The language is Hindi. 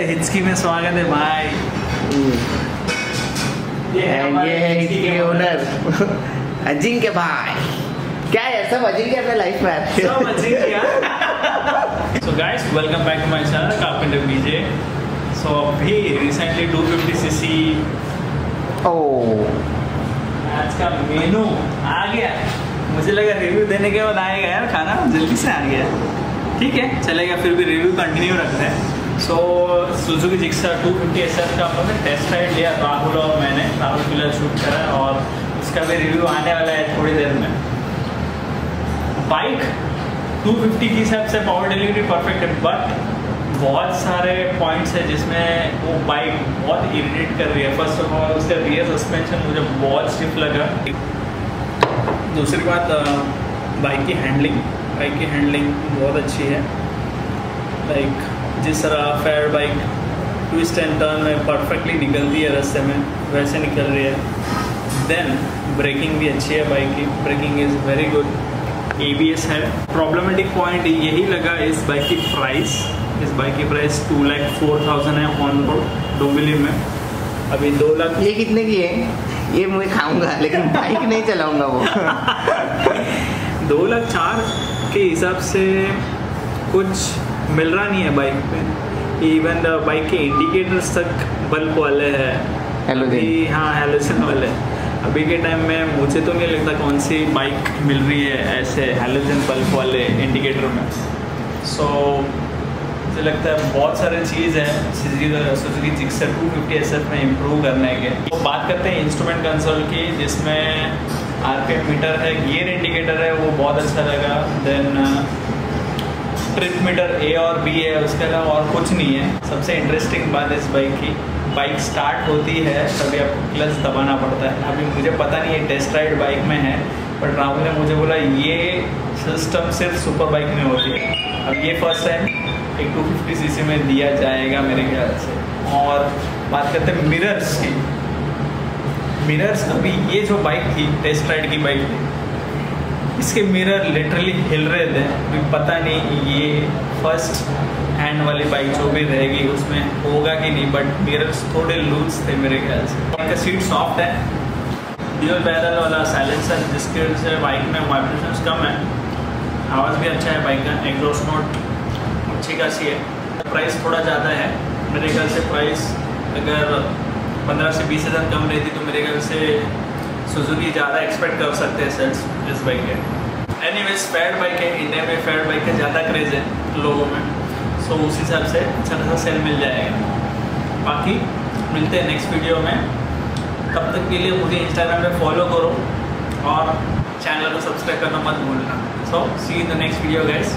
हिचकी में स्वागत है भाई। ये है इसके ओनर अजिंक्य भाई। क्या है सब अजिंक्य अपने लाइफ में आते हैं। सब Ajinkya. So guys welcome back to my channel carpenter BJ. So अभी रिसेंटली 250cc आज का मेनू आ गया। मुझे लगा रिव्यू देने के बाद आएगा यार खाना, जल्दी से आ गया। ठीक है चलेगा, फिर भी रिव्यू कंटिन्यू रखते हैं। सो सुजुकी जिक्सर 250SR का हमने टेस्ट राइड लिया, राहुल और मैंने। राहुल फिलहाल शूट करा और उसका भी रिव्यू आने वाला है थोड़ी देर में। बाइक 250 की हिसाब से पावर डिलीवरी परफेक्ट है, बट बहुत सारे पॉइंट्स है जिसमें वो बाइक बहुत इरिटेट कर रही है। फर्स्ट ऑफ ऑल उसका रियर सस्पेंशन मुझे बहुत स्टिफ लगा। दूसरी बात बाइक की हैंडलिंग बहुत अच्छी है। लाइक जिस तरह fair bike twist and turn में परफेक्टली निकलती है रास्ते में, वैसे निकल रही है। देन ब्रेकिंग भी अच्छी है, बाइक की breaking is very good. ABS है। प्रॉब्लमेटिक पॉइंट यही लगा इस बाइक की प्राइस। इस बाइक की प्राइस 2,04,000 है ऑन रोड डोमिनार में। अभी 2 लाख। ये कितने की है? ये मैं खाऊंगा लेकिन बाइक नहीं चलाऊंगा वो। 2,04,000 के हिसाब से कुछ मिल रहा नहीं है बाइक पे। इवन बाइक के इंडिकेटर्स तक बल्ब वाले हैं। हेलोजन। हाँ हेलोजन वाले। अभी के टाइम में मुझे तो नहीं लगता कौन सी बाइक मिल रही है ऐसे हेलोजन बल्ब वाले इंडिकेटर में। सो मुझे लगता है बहुत सारे चीज़ हैं सुजुकी जिक्सर 250SR में इम्प्रूव करने के। तो बात करते हैं इंस्ट्रूमेंट कंसोल की, जिसमें RPM मीटर है, गियर इंडिकेटर है, वो बहुत अच्छा लगा। देन ट्रिप मीटर A और B है, उसके अलावा और कुछ नहीं है। सबसे इंटरेस्टिंग बात इस बाइक की, बाइक स्टार्ट होती है तभी आपको क्लच दबाना पड़ता है। अभी मुझे पता नहीं है टेस्ट राइड बाइक में है, बट राहुल ने मुझे बोला ये सिस्टम सिर्फ सुपर बाइक में होती है। अब ये फर्स्ट टाइम एक 250cc में दिया जाएगा मेरे ख्याल से। और बात करते हैं मिरर्स की। मिरर्स अभी ये जो बाइक थी टेस्ट राइड की बाइक थी, इसके मिरर लिटरली हिल रहे थे। अभी पता नहीं ये फर्स्ट हैंड वाली बाइक जो भी रहेगी उसमें होगा कि नहीं, बट मिरर्स थोड़े लूज थे मेरे ख्याल से। इनका सीट सॉफ्ट है, ड्यूल बैरल वाला साइलेंसर जिसकी वजह से बाइक में वाइब्रेशंस कम है। आवाज़ भी अच्छा है बाइक का, एग्जॉस्ट नोट अच्छी खासी है। प्राइस थोड़ा ज़्यादा है मेरे ख्याल से। प्राइस अगर 15 से 20 हज़ार कम रहती तो मेरे ख्याल से सुजुकी ज़्यादा एक्सपेक्ट कर सकते हैं सेल्स इस बाइक के। एनीवेज फेयर बाइक है, इंडिया में फेयर बाइक का ज़्यादा क्रेज़ है लोगों में। सो उस हिसाब से अच्छा खासा सेल मिल जाएगा। बाकी मिलते हैं नेक्स्ट वीडियो में। तब तक के लिए मुझे इंस्टाग्राम पे फॉलो करो और चैनल को सब्सक्राइब करना मत भूलना। So see you in the next video guys.